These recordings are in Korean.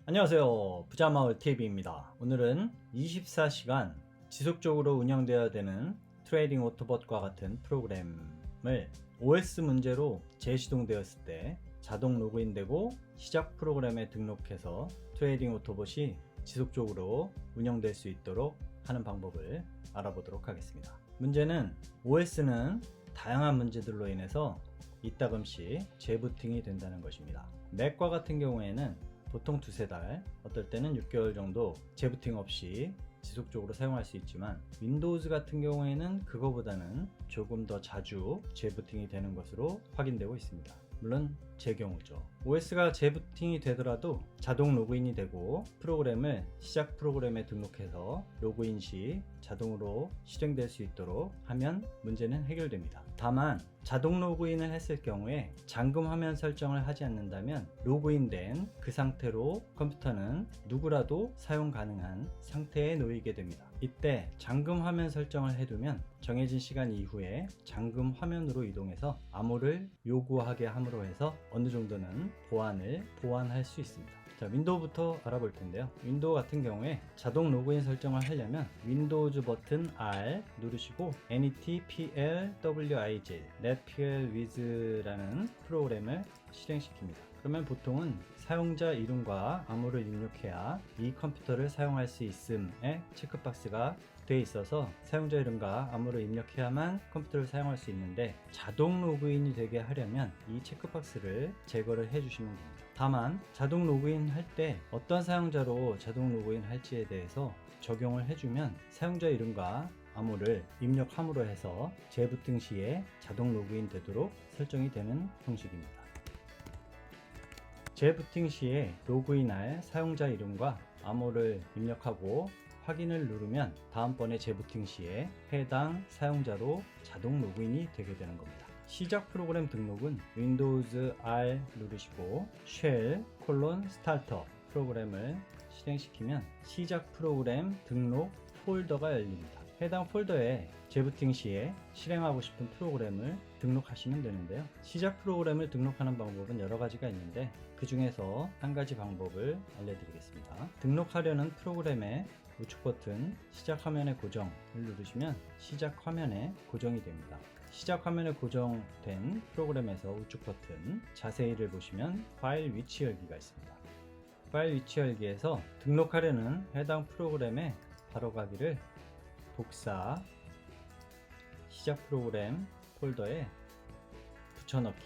안녕하세요. 부자마을TV입니다. 오늘은 24시간 지속적으로 운영되어야 되는 트레이딩 오토봇과 같은 프로그램을 OS 문제로 재시동되었을 때 자동 로그인되고 시작 프로그램에 등록해서 트레이딩 오토봇이 지속적으로 운영될 수 있도록 하는 방법을 알아보도록 하겠습니다. 문제는 OS는 다양한 문제들로 인해서 이따금씩 재부팅이 된다는 것입니다. 맥과 같은 경우에는 보통 두세 달, 어떨 때는 6개월 정도 재부팅 없이 지속적으로 사용할 수 있지만 윈도우즈 같은 경우에는 그거보다는 조금 더 자주 재부팅이 되는 것으로 확인되고 있습니다. 물론 제 경우죠. OS가 재부팅이 되더라도 자동 로그인이 되고 프로그램을 시작 프로그램에 등록해서 로그인 시 자동으로 실행될 수 있도록 하면 문제는 해결됩니다. 다만 자동 로그인을 했을 경우에 잠금 화면 설정을 하지 않는다면 로그인된 그 상태로 컴퓨터는 누구라도 사용 가능한 상태에 놓이게 됩니다. 이때 잠금 화면 설정을 해두면 정해진 시간 이후에 잠금 화면으로 이동해서 암호를 요구하게 함으로 해서 어느 정도는 보완할 수 있습니다. 자, 윈도우부터 알아볼 텐데요. 윈도우 같은 경우에 자동 로그인 설정을 하려면 윈도우즈 버튼 R 누르시고 NetPLWIZ NetPLWiz라는 프로그램을 실행시킵니다. 그러면 보통은 사용자 이름과 암호를 입력해야 이 컴퓨터를 사용할 수 있음에 체크박스가 되어 있어서 사용자 이름과 암호를 입력해야만 컴퓨터를 사용할 수 있는데 자동 로그인이 되게 하려면 이 체크박스를 제거를 해주시면 됩니다. 다만 자동 로그인 할 때 어떤 사용자로 자동 로그인 할지에 대해서 적용을 해주면 사용자 이름과 암호를 입력함으로 해서 재부팅 시에 자동 로그인 되도록 설정이 되는 형식입니다. 재부팅 시에 로그인할 사용자 이름과 암호를 입력하고 확인을 누르면 다음번에 재부팅 시에 해당 사용자로 자동 로그인이 되게 되는 겁니다. 시작 프로그램 등록은 윈도우즈 R 누르시고 쉘 스타터 프로그램을 실행시키면 시작 프로그램 등록 폴더가 열립니다. 해당 폴더에 재부팅 시에 실행하고 싶은 프로그램을 등록하시면 되는데요. 시작 프로그램을 등록하는 방법은 여러 가지가 있는데 그 중에서 한 가지 방법을 알려드리겠습니다. 등록하려는 프로그램의 우측 버튼 시작 화면에 고정을 누르시면 시작 화면에 고정이 됩니다. 시작 화면에 고정된 프로그램에서 우측 버튼 자세히를 보시면 파일 위치 열기가 있습니다. 파일 위치 열기에서 등록하려는 해당 프로그램의 바로가기를 복사 시작 프로그램 폴더에 붙여넣기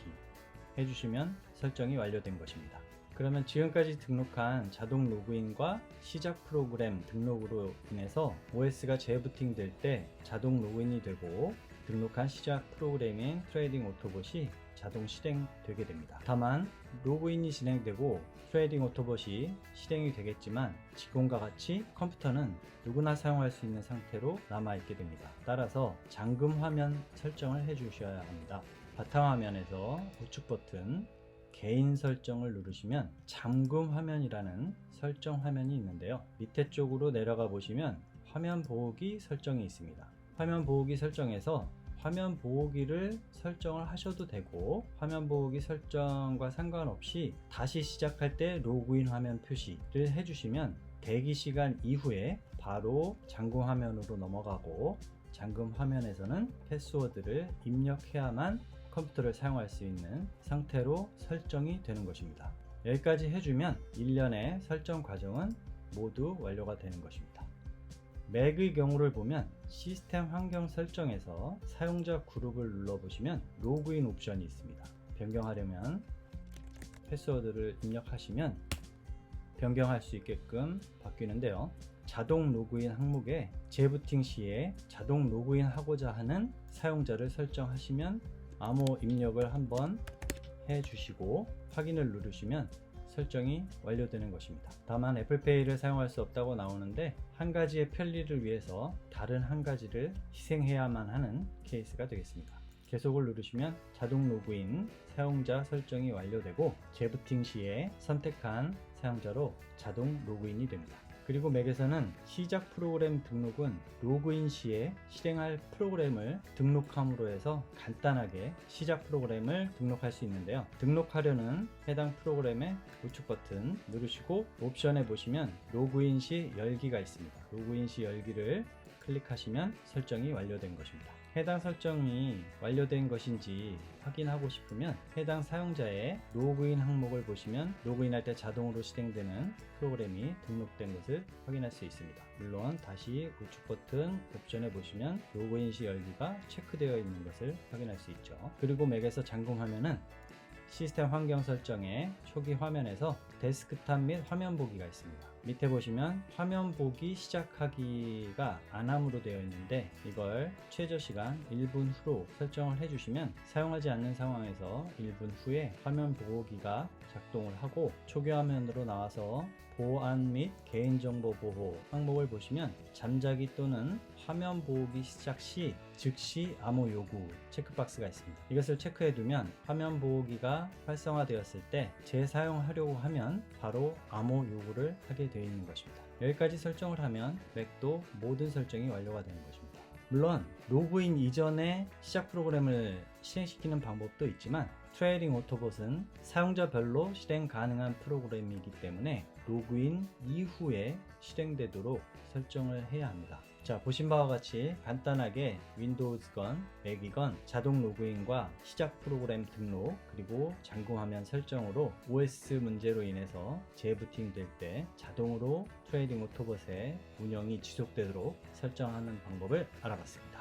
해주시면 설정이 완료된 것입니다. 그러면 지금까지 등록한 자동 로그인과 시작 프로그램 등록으로 인해서 OS가 재부팅 될 때 자동 로그인이 되고 등록한 시작 프로그램인 트레이딩 오토봇이 자동 실행되게 됩니다. 다만 로그인이 진행되고 트레이딩 오토봇이 실행이 되겠지만 지금과 같이 컴퓨터는 누구나 사용할 수 있는 상태로 남아있게 됩니다. 따라서 잠금 화면 설정을 해주셔야 합니다. 바탕화면에서 우측 버튼 개인 설정을 누르시면 잠금 화면이라는 설정 화면이 있는데요. 밑에 쪽으로 내려가 보시면 화면 보호기 설정이 있습니다. 화면 보호기 설정에서 화면 보호기를 설정을 하셔도 되고 화면 보호기 설정과 상관없이 다시 시작할 때 로그인 화면 표시를 해주시면 대기 시간 이후에 바로 잠금 화면으로 넘어가고 잠금 화면에서는 패스워드를 입력해야만 컴퓨터를 사용할 수 있는 상태로 설정이 되는 것입니다. 여기까지 해주면 일련의 설정 과정은 모두 완료가 되는 것입니다. 맥의 경우를 보면 시스템 환경 설정에서 사용자 그룹을 눌러보시면 로그인 옵션이 있습니다. 변경하려면 패스워드를 입력하시면 변경할 수 있게끔 바뀌는데요. 자동 로그인 항목에 재부팅 시에 자동 로그인 하고자 하는 사용자를 설정하시면 암호 입력을 한번 해주시고 확인을 누르시면 설정이 완료되는 것입니다. 다만 애플페이를 사용할 수 없다고 나오는데 한 가지의 편리를 위해서 다른 한 가지를 희생해야만 하는 케이스가 되겠습니다. 계속을 누르시면 자동 로그인 사용자 설정이 완료되고 재부팅 시에 선택한 사용자로 자동 로그인이 됩니다. 그리고 맥에서는 시작 프로그램 등록은 로그인 시에 실행할 프로그램을 등록함으로 해서 간단하게 시작 프로그램을 등록할 수 있는데요. 등록하려는 해당 프로그램의 우측 버튼 누르시고 옵션에 보시면 로그인 시 열기가 있습니다. 로그인 시 열기를 클릭하시면 설정이 완료된 것입니다. 해당 설정이 완료된 것인지 확인하고 싶으면 해당 사용자의 로그인 항목을 보시면 로그인할 때 자동으로 실행되는 프로그램이 등록된 것을 확인할 수 있습니다. 물론 다시 우측 버튼 옵션에 보시면 로그인 시 열기가 체크되어 있는 것을 확인할 수 있죠. 그리고 맥에서 잠금 화면은 시스템 환경 설정의 초기 화면에서 데스크탑 및 화면 보기가 있습니다. 밑에 보시면 화면 보기 시작하기가 안함으로 되어 있는데 이걸 최저 시간 1분 후로 설정을 해주시면 사용하지 않는 상황에서 1분 후에 화면 보기가 작동을 하고 초기 화면으로 나와서 보안 및 개인정보 보호 항목을 보시면 잠자기 또는 화면 보기 시작 시 즉시 암호 요구 체크박스가 있습니다. 이것을 체크해 두면 화면 보호기가 활성화되었을 때 재사용하려고 하면 바로 암호 요구를 하게 되어 있는 것입니다. 여기까지 설정을 하면 맥도 모든 설정이 완료가 되는 것입니다. 물론 로그인 이전에 시작 프로그램을 실행시키는 방법도 있지만 트레이딩 오토봇은 사용자별로 실행 가능한 프로그램이기 때문에 로그인 이후에 실행되도록 설정을 해야 합니다. 자, 보신 바와 같이 간단하게 윈도우즈건 맥이건 자동 로그인과 시작 프로그램 등록 그리고 잠금 화면 설정으로 OS 문제로 인해서 재부팅 될 때 자동으로 트레이딩 오토봇의 운영이 지속되도록 설정하는 방법을 알아봤습니다.